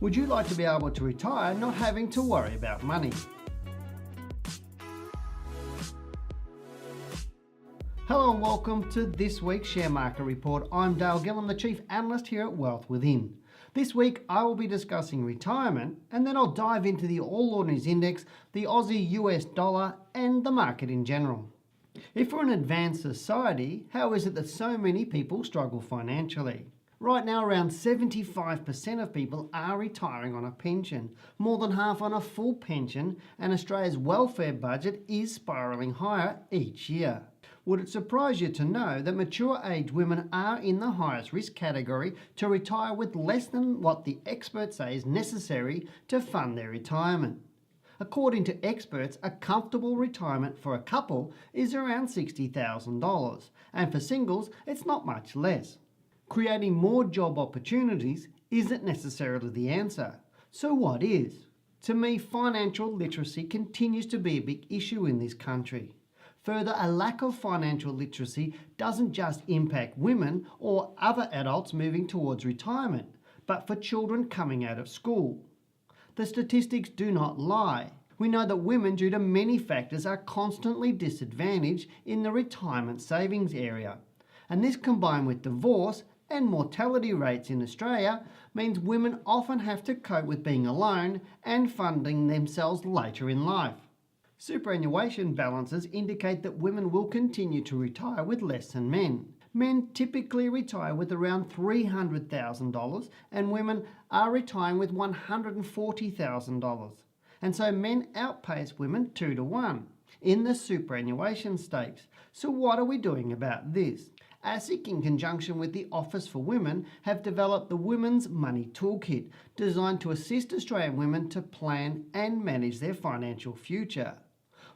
Would you like to be able to retire not having to worry about money? Hello and welcome to this week's Share Market Report. I'm Dale Gillham, the Chief Analyst here at Wealth Within. This week I will be discussing retirement, and then I'll dive into the All Ordinaries Index, the Aussie US dollar and the market in general. If we're an advanced society, how is it that so many people struggle financially? Right now, around 75% of people are retiring on a pension, more than half on a full pension, and Australia's welfare budget is spiralling higher each year. Would it surprise you to know that mature age women are in the highest risk category to retire with less than what the experts say is necessary to fund their retirement? According to experts, a comfortable retirement for a couple is around $60,000, and for singles, it's not much less. Creating more job opportunities isn't necessarily the answer. So what is? To me, financial literacy continues to be a big issue in this country. Further, a lack of financial literacy doesn't just impact women or other adults moving towards retirement, but for children coming out of school. The statistics do not lie. We know that women, due to many factors, are constantly disadvantaged in the retirement savings area. And this, combined with divorce and mortality rates in Australia, means women often have to cope with being alone and funding themselves later in life. Superannuation balances indicate that women will continue to retire with less than men. Men typically retire with around $300,000 and women are retiring with $140,000. And so men outpace women 2 to 1 in the superannuation stakes. So what are we doing about this? ASIC, in conjunction with the Office for Women, have developed the Women's Money Toolkit, designed to assist Australian women to plan and manage their financial future.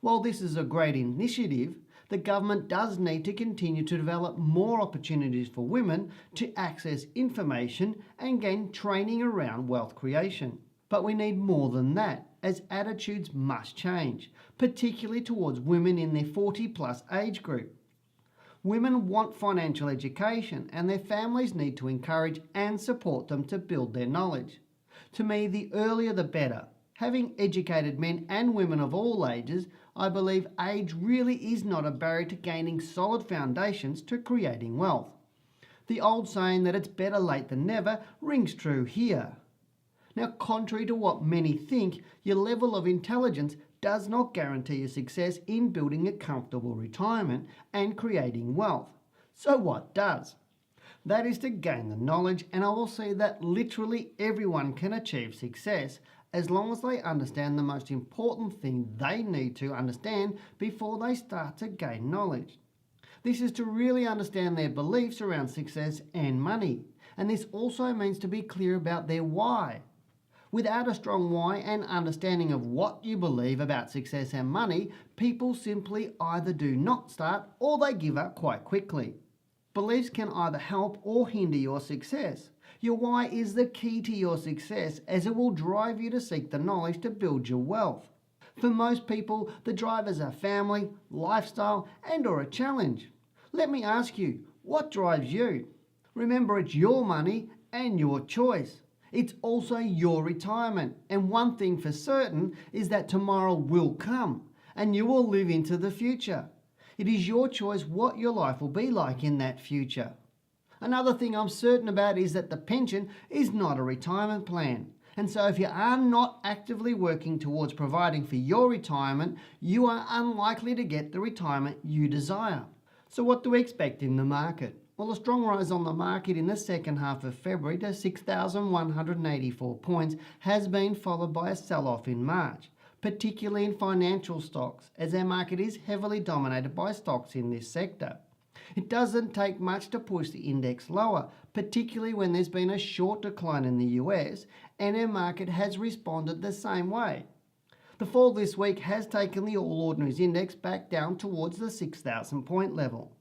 While this is a great initiative, the government does need to continue to develop more opportunities for women to access information and gain training around wealth creation. But we need more than that, as attitudes must change, particularly towards women in their 40-plus age group. Women want financial education, and their families need to encourage and support them to build their knowledge. To me, the earlier the better. Having educated men and women of all ages, I believe age really is not a barrier to gaining solid foundations to creating wealth. The old saying that it's better late than never rings true here. Now, contrary to what many think, your level of intelligence does not guarantee your success in building a comfortable retirement and creating wealth. So what does? That is to gain the knowledge, and I will say that literally everyone can achieve success as long as they understand the most important thing they need to understand before they start to gain knowledge. This is to really understand their beliefs around success and money, and this also means to be clear about their why. Without a strong why and understanding of what you believe about success and money, people simply either do not start or they give up quite quickly. Beliefs can either help or hinder your success. Your why is the key to your success, as it will drive you to seek the knowledge to build your wealth. For most people, the drivers are family, lifestyle, and/or a challenge. Let me ask you, what drives you? Remember, it's your money and your choice. It's also your retirement, and one thing for certain is that tomorrow will come and you will live into the future. It is your choice what your life will be like in that future. Another thing I'm certain about is that the pension is not a retirement plan, and so if you are not actively working towards providing for your retirement, you are unlikely to get the retirement you desire. So what do we expect in the market? Well, a strong rise on the market in the second half of February to 6,184 points has been followed by a sell-off in March, particularly in financial stocks, as our market is heavily dominated by stocks in this sector. It doesn't take much to push the index lower, particularly when there's been a short decline in the US, and our market has responded the same way. The fall this week has taken the All Ordinaries Index back down towards the 6,000 point level.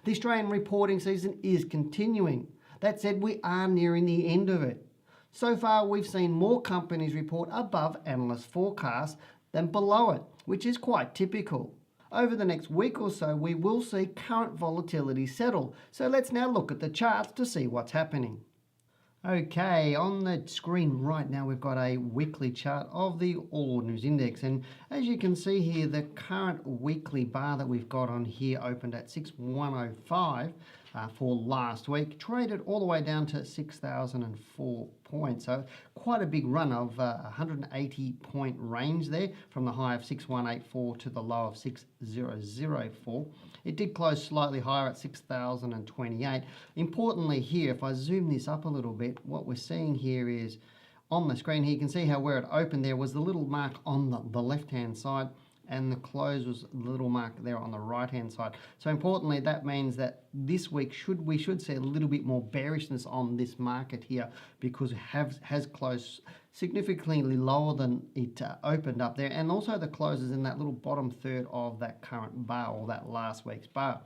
The Australian reporting season is continuing. That said, we are nearing the end of it. So far, we've seen more companies report above analyst forecasts than below it, which is quite typical. Over the next week or so, we will see current volatility settle. So let's now look at the charts to see what's happening. Okay, on the screen right now we've got a weekly chart of the All Ordinaries Index, and as you can see here, the current weekly bar that we've got on here opened at 6105 for last week, traded all the way down to 6,004 points, so quite a big run of 180 point range there from the high of 6184 to the low of 6004. It did close slightly higher at 6,028. Importantly here, if I zoom this up a little bit, what we're seeing here is on the screen here, you can see how where it opened there was the little mark on the left-hand side, and the close was the little mark there on the right-hand side. So importantly, that means that this week we should see a little bit more bearishness on this market here, because it has closed significantly lower than it opened up there, and also the closes in that little bottom third of that current bar, or that last week's bar.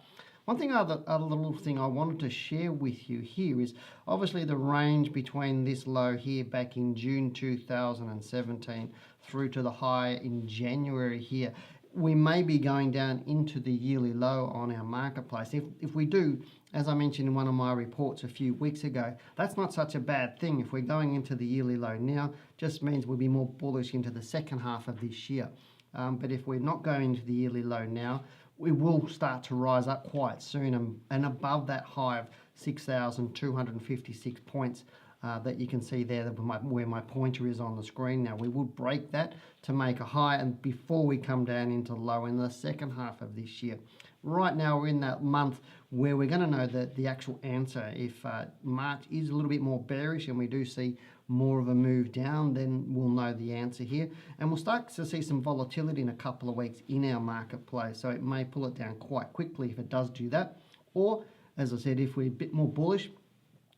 One thing, other little thing I wanted to share with you here is obviously the range between this low here back in June 2017 through to the high in January here. We may be going down into the yearly low on our marketplace. If we do, as I mentioned in one of my reports a few weeks ago, that's not such a bad thing. If we're going into the yearly low now, just means we'll be more bullish into the second half of this year. But if we're not going into the yearly low now, we will start to rise up quite soon, and above that high of 6,256 points that you can see there, where my pointer is on the screen now. We will break that to make a high, and before we come down into low in the second half of this year. Right now we're in that month where we're going to know the actual answer. If March is a little bit more bearish and we do see more of a move down, then we'll know the answer here, and we'll start to see some volatility in a couple of weeks in our marketplace. So it may pull it down quite quickly if it does do that, or as I said, if we're a bit more bullish,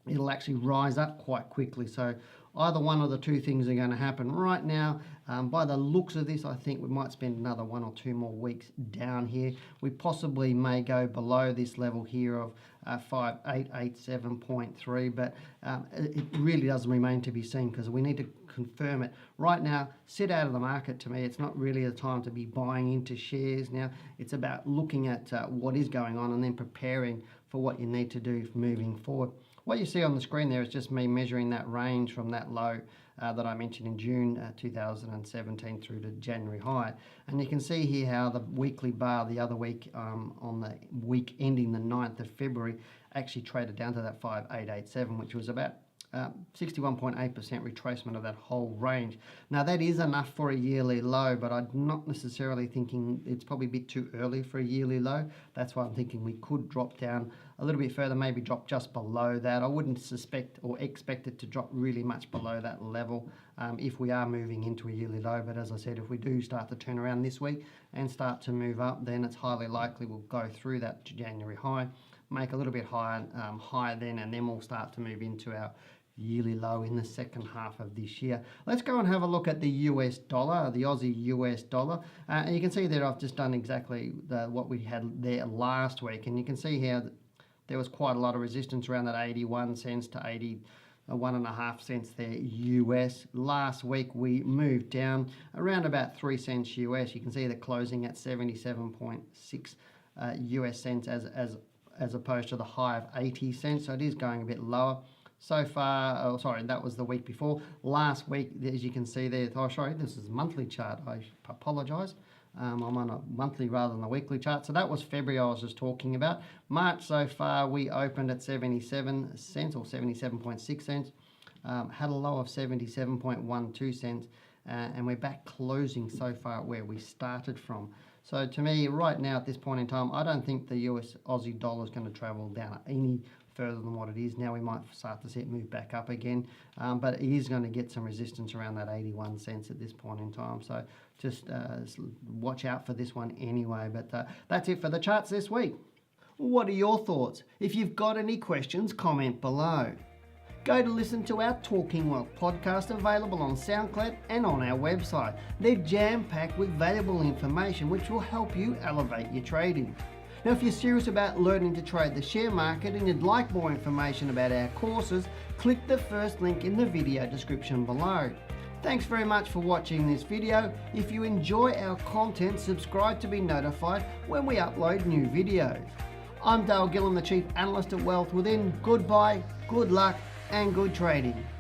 it'll actually rise up quite quickly. So either one of the two things are going to happen. Right now, by the looks of this, I think we might spend another 1 or 2 more weeks down here. We possibly may go below this level here of 5887.3, but it really does remain to be seen, because we need to confirm it. Right now, sit out of the market. To me, it's not really the time to be buying into shares now. It's about looking at what is going on and then preparing for what you need to do moving forward. What you see on the screen there is just me measuring that range from that low that I mentioned in June 2017 through to January high. And you can see here how the weekly bar the other week, on the week ending the 9th of February, actually traded down to that 5887, which was about 61.8% retracement of that whole range. Now that is enough for a yearly low, but I'm not necessarily thinking it's probably a bit too early for a yearly low. That's why I'm thinking we could drop down a little bit further, maybe drop just below that. I wouldn't suspect or expect it to drop really much below that level if we are moving into a yearly low. But as I said, if we do start to turn around this week and start to move up, then it's highly likely we'll go through that January high, make a little bit higher then, and then we'll start to move into our yearly low in the second half of this year. Let's go and have a look at the US dollar, the Aussie US dollar. And you can see that I've just done exactly what we had there last week. And you can see here that there was quite a lot of resistance around that 81 cents to 81.5 cents there US. Last week we moved down around about 3 cents US. You can see that closing at 77.6 US cents as opposed to the high of 80 cents. So it is going a bit lower. So far, that was the week before. Last week, as you can see there, this is a monthly chart. I apologise. I'm on a monthly rather than a weekly chart. So that was February I was just talking about. March so far, we opened at 77 cents or 77.6 cents. Had a low of 77.12 cents. And we're back closing so far where we started from. So to me, right now at this point in time, I don't think the US Aussie dollar is going to travel down any further than what it is now. We might start to see it move back up again, but it is going to get some resistance around that 81 cents at this point in time. So just watch out for this one anyway. But that's it for the charts this week. What are your thoughts? If you've got any questions, comment below. Go to listen to our Talking Wealth podcast, available on SoundCloud and on our website. They're jam-packed with valuable information which will help you elevate your trading. Now, if you're serious about learning to trade the share market and you'd like more information about our courses, click the first link in the video description below. Thanks very much for watching this video. If you enjoy our content, subscribe to be notified when we upload new videos. I'm Dale Gillham, the Chief Analyst at Wealth Within. Goodbye, good luck, and good trading.